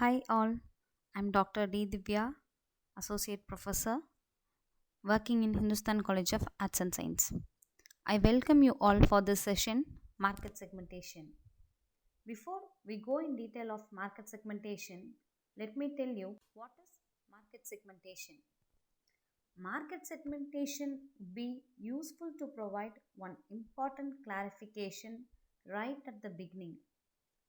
Hi all, I'm Dr. D. Divya, Associate Professor working in Hindustan College of Arts and Science. I welcome you all for this session, Market Segmentation. Before we go in detail of market segmentation, let me tell you what is market segmentation. Market segmentation be useful to provide one important clarification right at the beginning.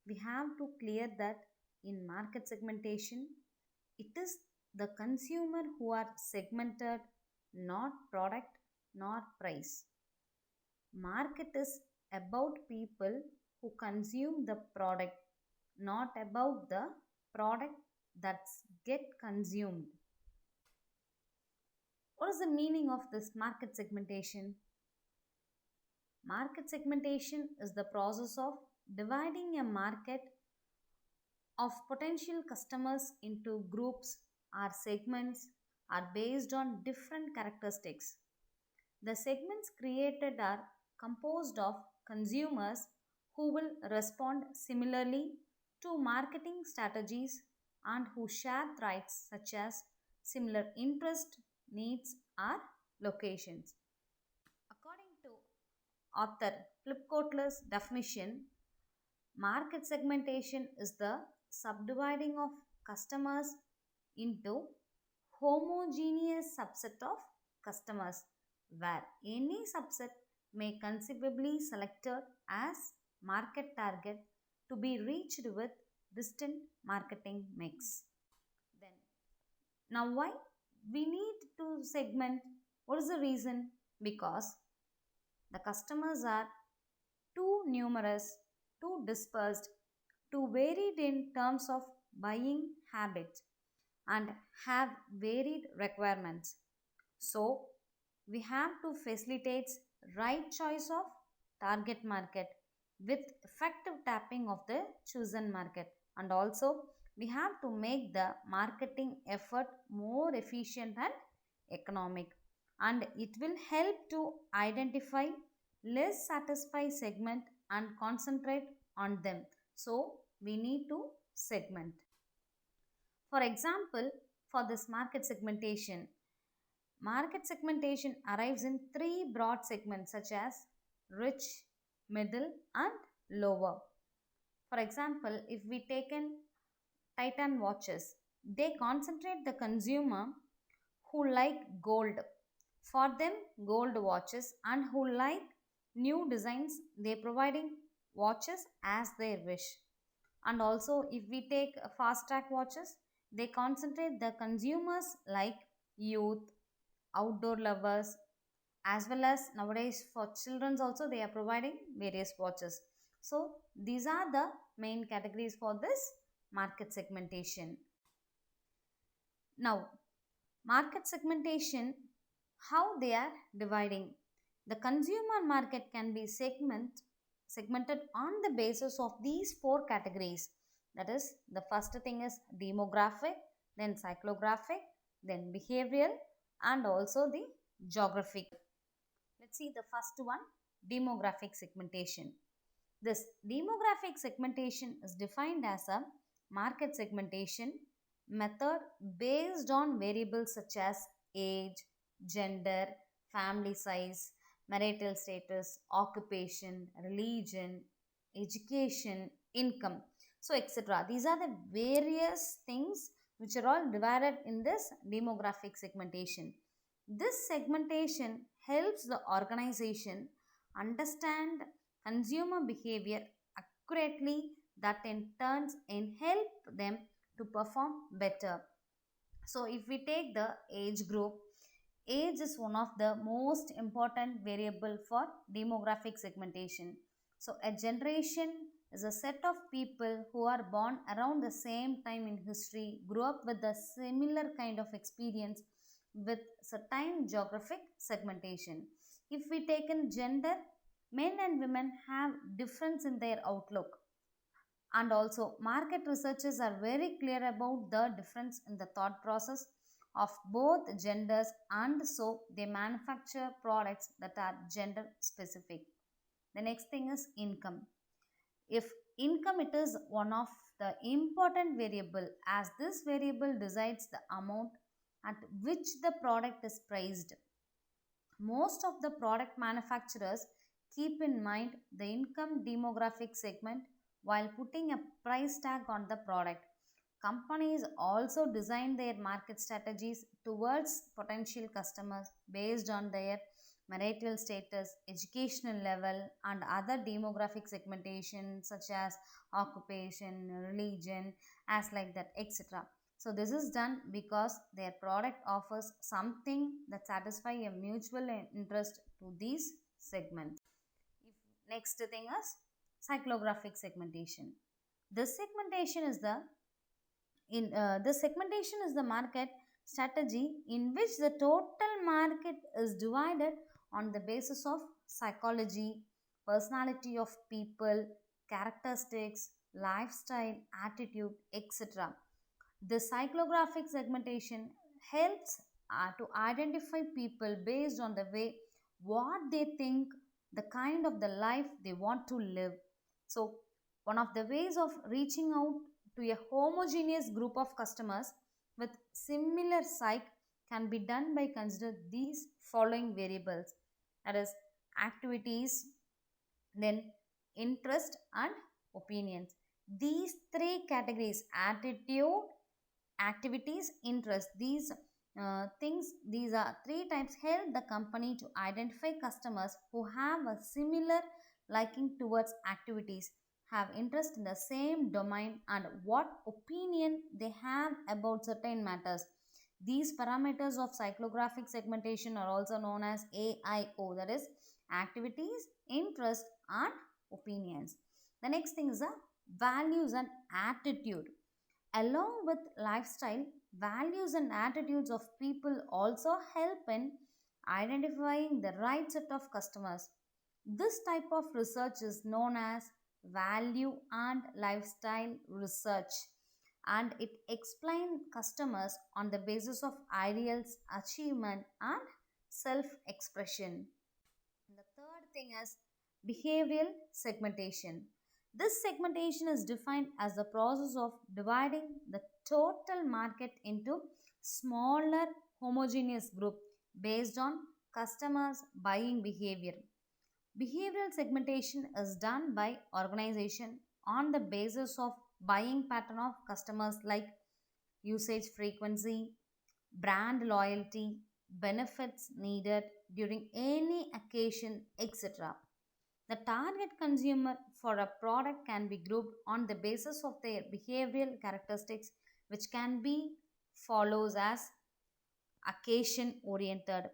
We have to clear that in market segmentation, it is the consumer who are segmented, not product nor price. Market is about people who consume the product, not about the product that's get consumed. What is the meaning of this market segmentation? Market segmentation is the process of dividing a market of potential customers into groups or segments are based on different characteristics. The segments created are composed of consumers who will respond similarly to marketing strategies and who share traits such as similar interest, needs, or locations. According to author Philip Kotler's definition, market segmentation is the subdividing of customers into homogeneous subset of customers where any subset may conceivably selected as market target to be reached with distinct marketing mix. Then now why we need to segment? What is the reason? Because the customers are too numerous, too dispersed, too varied in terms of buying habits and have varied requirements. So, we have to facilitate right choice of target market with effective tapping of the chosen market, and also we have to make the marketing effort more efficient and economic, and it will help to identify less satisfied segment and concentrate on them. So we need to segment. For example, for this market segmentation arrives in three broad segments such as rich, middle, and lower. For example, if we take in Titan watches, they concentrate the consumer who like gold. For them, gold watches, and who like new designs, they providing watches as their wish. And also, if we take fast track watches, they concentrate the consumers like youth, outdoor lovers, as well as nowadays for children's also they are providing various watches. So these are the main categories for this market segmentation. Now, market segmentation, how they are dividing. The consumer market can be segmented on the basis of these four categories. That is, the first thing is demographic, then psychographic, then behavioral, and also the geographic. Let's see the first one, demographic segmentation. This demographic segmentation is defined as a market segmentation method based on variables such as age, gender, family size, marital status, occupation, religion, education, income, so etc. These are the various things which are all divided in this demographic segmentation. This segmentation helps the organization understand consumer behavior accurately, that in turns in help them to perform better. So if we take the age group, age is one of the most important variable for demographic segmentation. So a generation is a set of people who are born around the same time in history, grew up with a similar kind of experience with certain geographic segmentation. If we take in gender, men and women have difference in their outlook, and also market researchers are very clear about the difference in the thought process of both genders, and so they manufacture products that are gender specific. The next thing is income. If income, it is one of the important variable, as this variable decides the amount at which the product is priced. Most of the product manufacturers keep in mind the income demographic segment while putting a price tag on the product. Companies also design their market strategies towards potential customers based on their marital status, educational level, and other demographic segmentation such as occupation, religion, as like that, etc. So this is done because their product offers something that satisfy a mutual interest to these segments. If next thing is cyclographic segmentation. This segmentation is the segmentation is the market strategy in which the total market is divided on the basis of psychology, personality of people, characteristics, lifestyle, attitude, etc. The cyclographic segmentation helps to identify people based on the way what they think, the kind of the life they want to live. So, one of the ways of reaching out to a homogeneous group of customers with similar psych can be done by considering these following variables, that is activities, then interest and opinions. These three categories, attitude, activities, interest, these things, these are three types, help the company to identify customers who have a similar liking towards activities, have interest in the same domain, and what opinion they have about certain matters. These parameters of cyclographic segmentation are also known as AIO, that is activities, interest, and opinions. The next thing is the values and attitude. Along with lifestyle, values and attitudes of people also help in identifying the right set of customers. This type of research is known as value and lifestyle research, and it explains customers on the basis of ideals, achievement, and self expression. The third thing is behavioral segmentation. This segmentation is defined as the process of dividing the total market into smaller homogeneous group based on customers' buying behavior. Behavioral segmentation is done by organization on the basis of buying pattern of customers like usage frequency, brand loyalty, benefits needed during any occasion, etc. The target consumer for a product can be grouped on the basis of their behavioral characteristics, which can be follows as occasion oriented.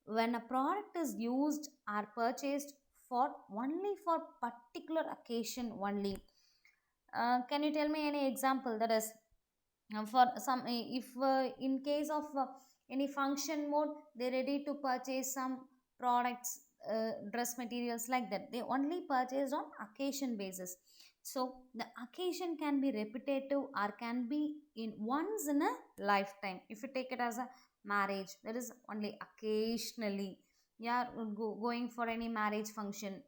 When a product is used or purchased for only for particular occasion only. Can you tell me any example, that is for some if in case of any function mode they ready to purchase some products, dress materials like that, they only purchased on occasion basis. So the occasion can be repetitive or can be in once in a lifetime. If you take it as a marriage, that is only occasionally, yeah, going for any marriage function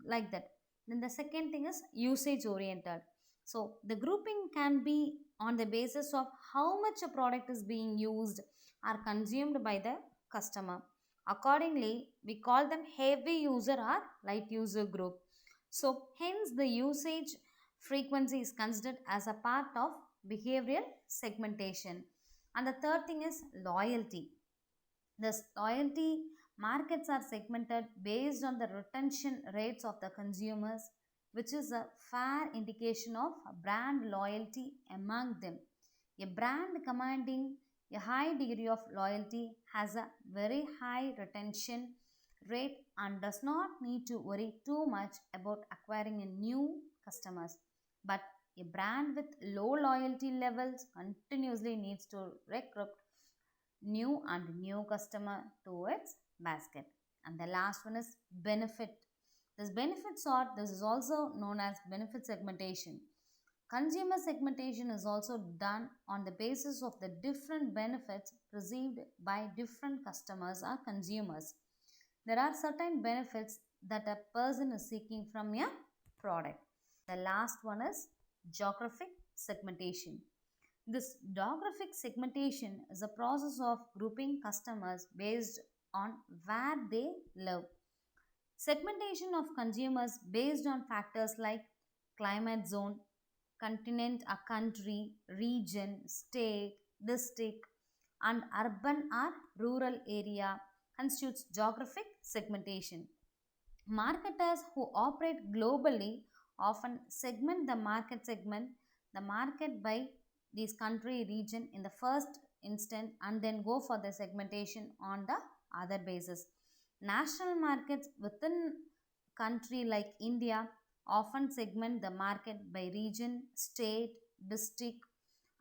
like that. Then the second thing is usage oriented. So the grouping can be on the basis of how much a product is being used or consumed by the customer. Accordingly, we call them heavy user or light user group. So hence the usage frequency is considered as a part of behavioral segmentation. And the third thing is loyalty. Thus, loyalty markets are segmented based on the retention rates of the consumers, which is a fair indication of brand loyalty among them. A brand commanding a high degree of loyalty has a very high retention rate and does not need to worry too much about acquiring a new customers. But a brand with low loyalty levels continuously needs to recruit new and new customer to its basket. And the last one is benefit. This is also known as benefit segmentation. Consumer segmentation is also done on the basis of the different benefits received by different customers or consumers. There are certain benefits that a person is seeking from a product. The last one is geographic segmentation. This geographic segmentation is a process of grouping customers based on where they live. Segmentation of consumers based on factors like climate zone, continent or country, region, state, district, and urban or rural area constitutes geographic segmentation. Marketers who operate globally often segment the market by this country region in the first instant and then go for the segmentation on the other basis. National markets within country like India often segment the market by region, state, district,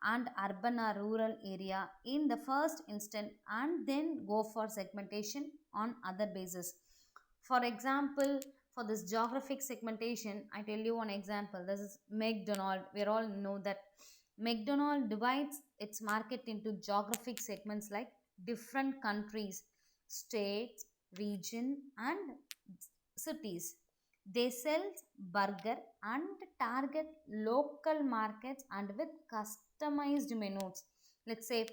and urban or rural area in the first instant and then go for segmentation on other basis. For example, for this geographic segmentation, I tell you one example. This is McDonald. We all know that McDonald divides its market into geographic segments like different countries, states, region, and cities. They sell burger and target local markets and with customized menus. Let's say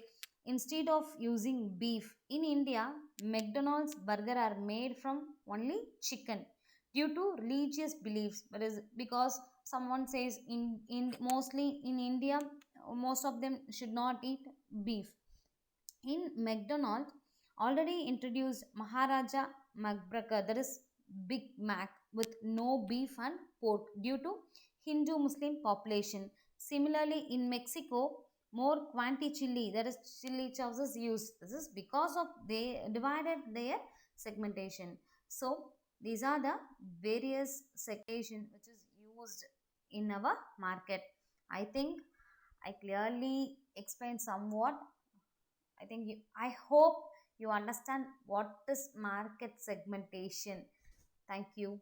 instead of using beef in India, McDonald's burger are made from only chicken due to religious beliefs. But is because someone says in mostly in India, most of them should not eat beef. In McDonald's, already introduced Maharaja McBurger, that is Big Mac with no beef and pork due to Hindu Muslim population. Similarly, in Mexico, more quanti chili, that is chili sauce is used. This is because of they divided their segmentation. So these are the various segmentation which is used in our market. I think I clearly explained somewhat. I hope you understand what is market segmentation. Thank you.